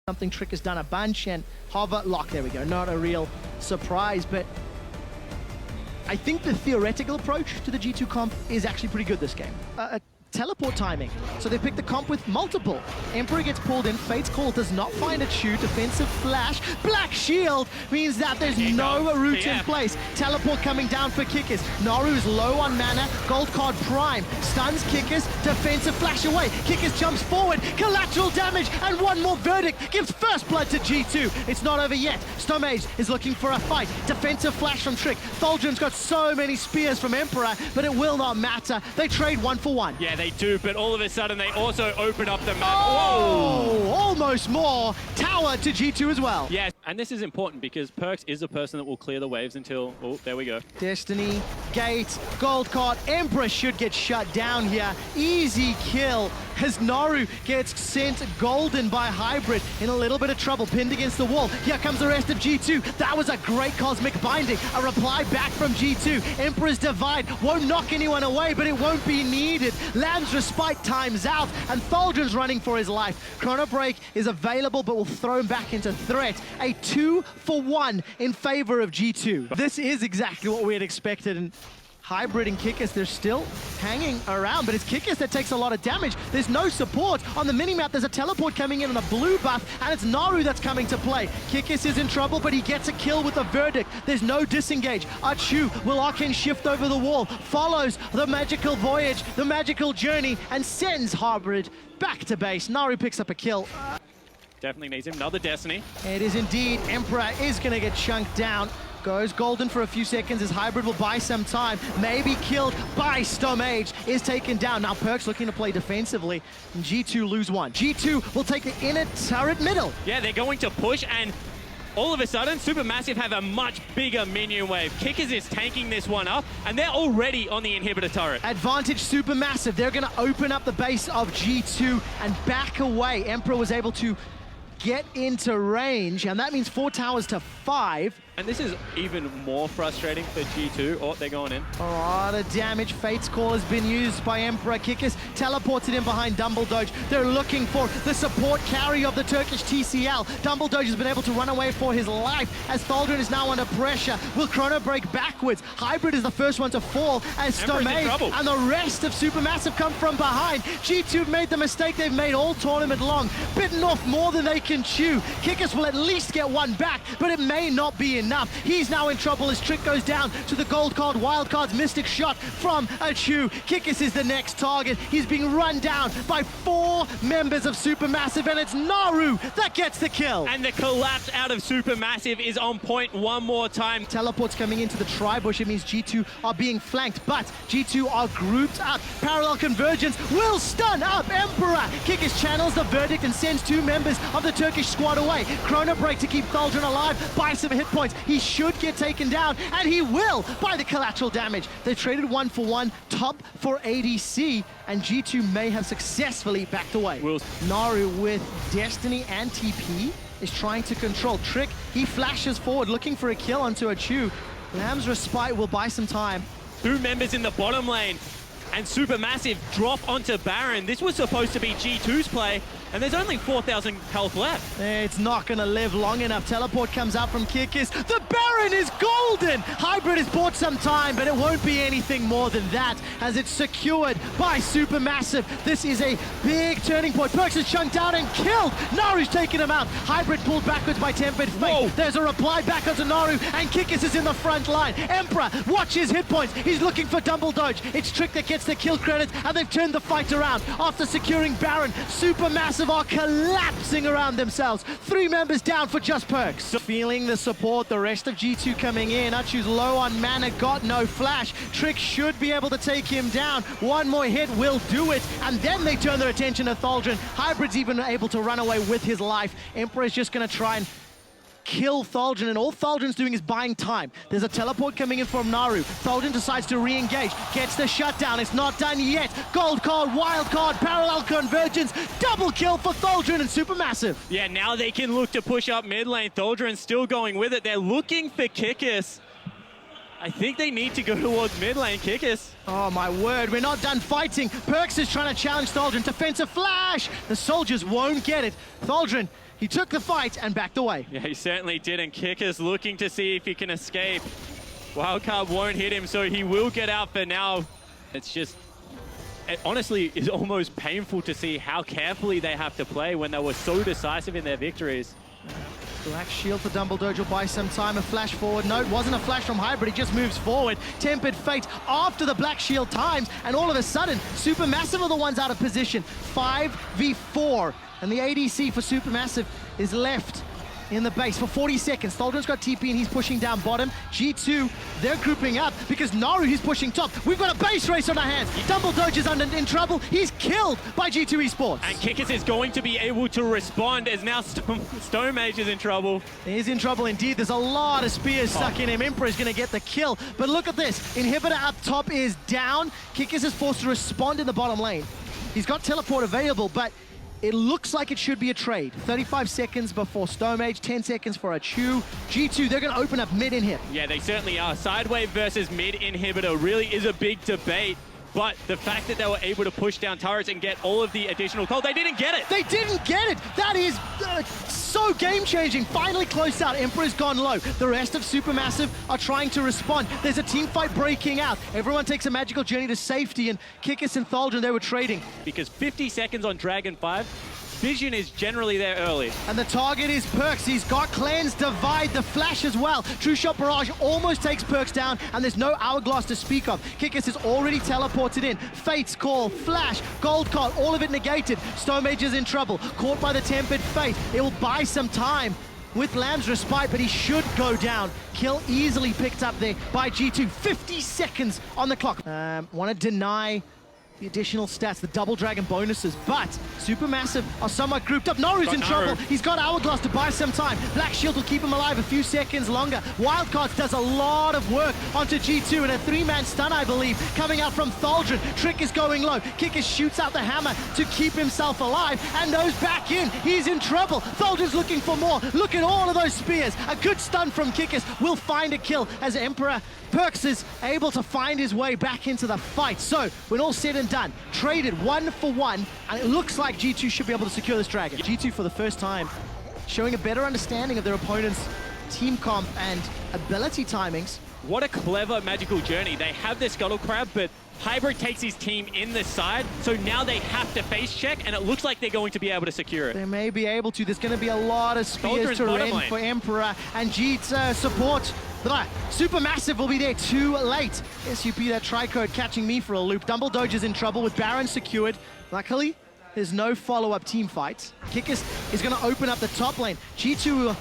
Something Trick has done a bunch, and hover, lock, there we go. Not a real surprise, but I think the theoretical approach to the G2 comp is actually pretty good this game. Teleport timing. So they pick the comp with multiple. Emperor gets pulled in, Fate's Call does not find Achuu, defensive flash, Black Shield means that there's no route in place. Teleport coming down for Kikis. Naru's low on mana, gold card prime, stuns Kikis, defensive flash away. Kikis jumps forward, collateral damage, and one more verdict gives first blood to G2. It's not over yet. Stomaged is looking for a fight. Defensive flash from Trick. Thaldrin's got so many spears from Emperor, but it will not matter. They trade 1 for 1. Yeah, they do, but all of a sudden they also open up the map. Oh, whoa! Almost more. Tower to G2 as well. Yeah, and this is important because Perkz is the person that will clear the waves until, oh, there we go. Destiny, Gate, gold card. Emperor should get shut down here. Easy kill as Naru gets sent golden by Hybrid in a little bit of trouble, pinned against the wall. Here comes the rest of G2. That was a great cosmic binding. A reply back from G2. Emperor's Divide won't knock anyone away, but it won't be needed. Lamb's Respite times out, and Thaldrin's running for his life. Chrono Break is available, but will throw him back into threat. A 2 for 1 in favor of G2. This is exactly what we had expected, and Hybrid and Kikis, they're still hanging around, but it's Kikis that takes a lot of damage. There's no support. On the minimap, there's a teleport coming in on a blue buff, and it's Naru that's coming to play. Kikis is in trouble, but he gets a kill with a verdict. There's no disengage. Achuu will arcane shift over the wall, follows the magical voyage, the magical journey, and sends Hybrid back to base. Naru picks up a kill. Definitely needs him. Another Destiny. It is indeed. Emperor is going to get chunked down. Goes golden for a few seconds as Hybrid will buy some time. Maybe killed by Stomaged. Is taken down. Now Perkz looking to play defensively. And G2 lose 1. G2 will take the inner turret middle. Yeah, they're going to push, and all of a sudden, Supermassive have a much bigger minion wave. Kikis is tanking this one up, and they're already on the inhibitor turret. Advantage Supermassive. They're going to open up the base of G2 and back away. Emperor was able to get into range, and that means 4 towers to 5. And this is even more frustrating for G2. Oh, they're going in. A lot of damage. Fate's Call has been used by Emperor. Kikis teleported in behind Dumbledoge. They're looking for the support carry of the Turkish TCL. Dumbledoge has been able to run away for his life as Thaldrin is now under pressure. Will Chrono break backwards? Hybrid is the first one to fall as Stomaged and the rest of Supermassive come from behind. G2 made the mistake they've made all tournament long. Bitten off more than they can chew. Kikis will at least get one back, but it may not be enough. He's now in trouble as Trick goes down to the gold card, wild card's mystic shot from Achuu. Kikis is the next target. He's being run down by 4 members of Supermassive, and it's Naru that gets the kill. And the collapse out of Supermassive is on point one more time. Teleports coming into the tri-bush. It means G2 are being flanked, but G2 are grouped up. Parallel convergence will stun up Emperor. Kikis channels the verdict and sends 2 members of the Turkish squad away. Chrono break to keep Thaldrin alive, buy some hit points. He should get taken down, and he will by the collateral damage. They traded 1 for 1, top for ADC, and G2 may have successfully backed away. Naru with Destiny and TP is trying to control Trick. He flashes forward, looking for a kill onto Achuu. Lamb's Respite will buy some time. 2 members in the bottom lane, and Supermassive drop onto Baron. This was supposed to be G2's play, and there's only 4,000 health left. It's not going to live long enough. Teleport comes out from Kikis. The Baron is golden! Hybrid has bought some time, but it won't be anything more than that as it's secured by Supermassive. This is a big turning point. Perkz is chunked out and killed. Naru's taken him out. Hybrid pulled backwards by Tempered Fate. Whoa. There's a reply back onto Naru, and Kikis is in the front line. Emperor, watch his hit points. He's looking for Dumbledoge. It's Trick that gets the kill credit, and they've turned the fight around. After securing Baron, Supermassive are collapsing around themselves. 3 members down for just Perkz. Feeling the support, the rest of G2 coming in. Achuu's low on mana, got no flash. Trick should be able to take him down. 1 more hit will do it, and then they turn their attention to Thaldrin. Hybrid's even able to run away with his life. Emperor's just going to try and kill Thaldrin, and all Thaldrin's doing is buying time. There's a teleport coming in from Naru. Thaldrin decides to re-engage, gets the shutdown. It's not done yet. Gold card, wild card, parallel convergence, double kill for Thaldrin and Supermassive. Yeah, now they can look to push up mid lane. Thaldrin's still going with it. They're looking for Kikis. I think they need to go towards mid lane. Kikis. Oh my word, we're not done fighting. Perkz is trying to challenge Thaldrin. Defensive flash! The soldiers won't get it. Thaldrin He took the fight and backed away. Yeah, he certainly did, and Kikis looking to see if he can escape. Wildcard won't hit him, so he will get out for now. It's just, it honestly is almost painful to see how carefully they have to play when they were so decisive in their victories. Black shield for Dumbledoge will buy some time. A flash forward. No, it wasn't a flash from Hybrid. He just moves forward. Tempered Fate after the black shield times, and all of a sudden, Supermassive are the ones out of position. 5v4, and the ADC for Supermassive is left in the base for 40 seconds. Thaldrin's got TP and he's pushing down bottom. G2, they're grouping up because Naru, he's pushing top. We've got a base race on our hands. Dumbledoge is in trouble. He's killed by G2 Esports. And Kikis is going to be able to respond as now Stomaged is in trouble. He's in trouble indeed. There's a lot of spears stuck in him. Emperor is going to get the kill. But look at this. Inhibitor up top is down. Kikis is forced to respond in the bottom lane. He's got teleport available, but it looks like it should be a trade. 35 seconds before Stomaged, 10 seconds for Achuu. G2, they're going to open up mid in here. Yeah, they certainly are. Sidewave versus mid inhibitor really is a big debate. But the fact that they were able to push down turrets and get all of the additional gold, they didn't get it. They didn't get it. That is so game-changing. Finally close out. Emperor's gone low. The rest of Supermassive are trying to respond. There's a team fight breaking out. Everyone takes a magical journey to safety, and Kikis and Thaldrin, they were trading. Because 50 seconds on Dragon 5, vision is generally there early. And the target is Perkz. He's got Cleanse, Divide, the flash as well. True Shot Barrage almost takes Perkz down, and there's no Hourglass to speak of. Kikis is already teleported in. Fate's Call, Flash, Gold Card, all of it negated. Stomaged is in trouble, caught by the Tempered Fate. It will buy some time with Lamb's Respite, but he should go down. Kill easily picked up there by G2. 50 seconds on the clock. Want to deny the additional stats, the double dragon bonuses, but Supermassive are somewhat grouped up. Naru's in trouble. He's got Hourglass to buy some time. Black Shield will keep him alive a few seconds longer. Wildcards does a lot of work onto G2, and a 3-man stun, I believe, coming out from Thaldrin. Trick is going low. Kikis shoots out the hammer to keep himself alive, and goes back in. He's in trouble. Thaldrin's looking for more. Look at all of those spears. A good stun from Kikis will find a kill as Emperor Perkz is able to find his way back into the fight. So, when all said and done, traded 1 for 1, and it looks like G2 should be able to secure this dragon. G2 for the first time showing a better understanding of their opponent's team comp and ability timings. What a clever magical journey. They have their Scuttle Crab, but Hybrid takes his team in the side, so now they have to face check, and it looks like they're going to be able to secure it. They may be able to. There's going to be a lot of spears to rend for Emperor, and G2 support. Supermassive will be there too late. SUP, that tri-code catching me for a loop. Dumbledoge is in trouble with Baron secured. Luckily, there's no follow-up team fights. Kikis is going to open up the top lane. G2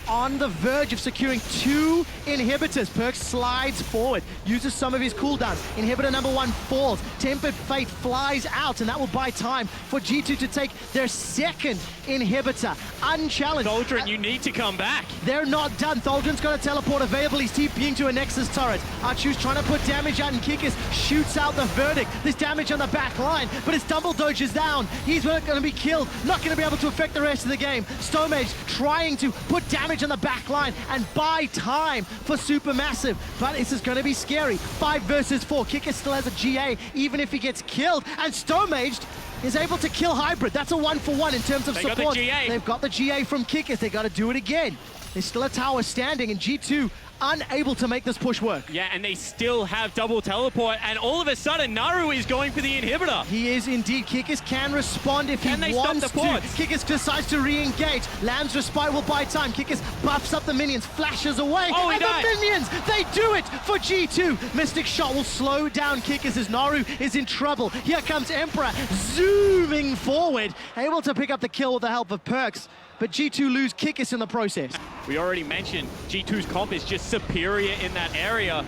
on the verge of securing 2 inhibitors. Perkz slides forward, uses some of his cooldowns. Inhibitor number 1 falls. Tempered Fate flies out, and that will buy time for G2 to take their second inhibitor. Unchallenged. Thaldrin, you need to come back. They're not done. Thaldrin's got a teleport available. He's TPing to a Nexus turret. Achuu's trying to put damage out, and Kikis shoots out the verdict. There's damage on the back line, but it's Dumbledoge is down. He's going to be killed. Not going to be able to affect the rest of the game. Stomaged trying to put damage on the back line and buy time for Supermassive, but this is going to be scary. 5 versus 4. Kikis still has a GA, even if he gets killed, and Stomaged is able to kill Hybrid. That's a 1 for 1 in terms of support. Got the GA. They've got the GA from Kikis. They got to do it again. There's still a tower standing, and G2 unable to make this push work. Yeah, and they still have double teleport, and all of a sudden, Naru is going for the inhibitor. He is indeed. Kikis can respond if he wants to. Kikis decides to re-engage. Lamb's Respite will buy time. Kikis buffs up the minions, flashes away, and the minions, they do it for G2. Mystic Shot will slow down Kikis as Naru is in trouble. Here comes Emperor, zooming forward, able to pick up the kill with the help of Perkz. But G2 lose Kikis in the process. We already mentioned G2's comp is just superior in that area.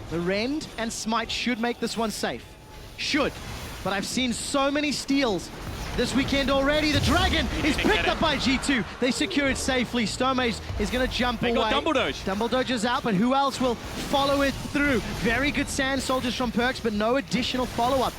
The Rend and Smite should make this one safe. Should. But I've seen so many steals this weekend already. The Dragon is picked up by G2. They secure it safely. Stomaged is going to jump away. They got Dumbledoge. Dumbledoge is out, but who else will follow it through? Very good Sand Soldiers from Perkz, but no additional follow-up.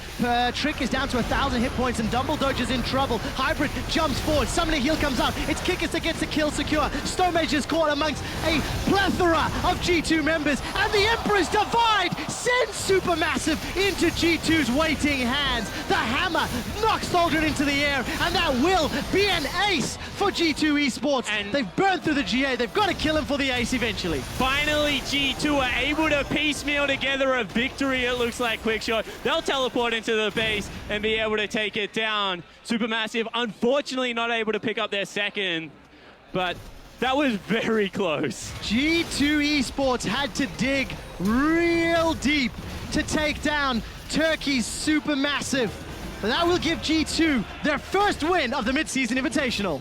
Trick is down to 1,000 hit points, and Dumbledoge is in trouble. Hybrid jumps forward. Summoning Heal comes out. It's Kikis that gets the kill secure. Stomaged is caught amongst a plethora of G2 members, and the Emperor's Divide sends Supermassive into G2's waiting hands. The hammer knocks Thaldrin into the the air, and that will be an ace for G2 Esports. And they've burned through the GA. They've got to kill him for the ace eventually. Finally, G2 are able to piecemeal together a victory, it looks like. Quickshot. They'll teleport into the base and be able to take it down. Supermassive, unfortunately, not able to pick up their second, but that was very close. G2 Esports had to dig real deep to take down Turkey's Supermassive. That will give G2 their first win of the mid-season invitational.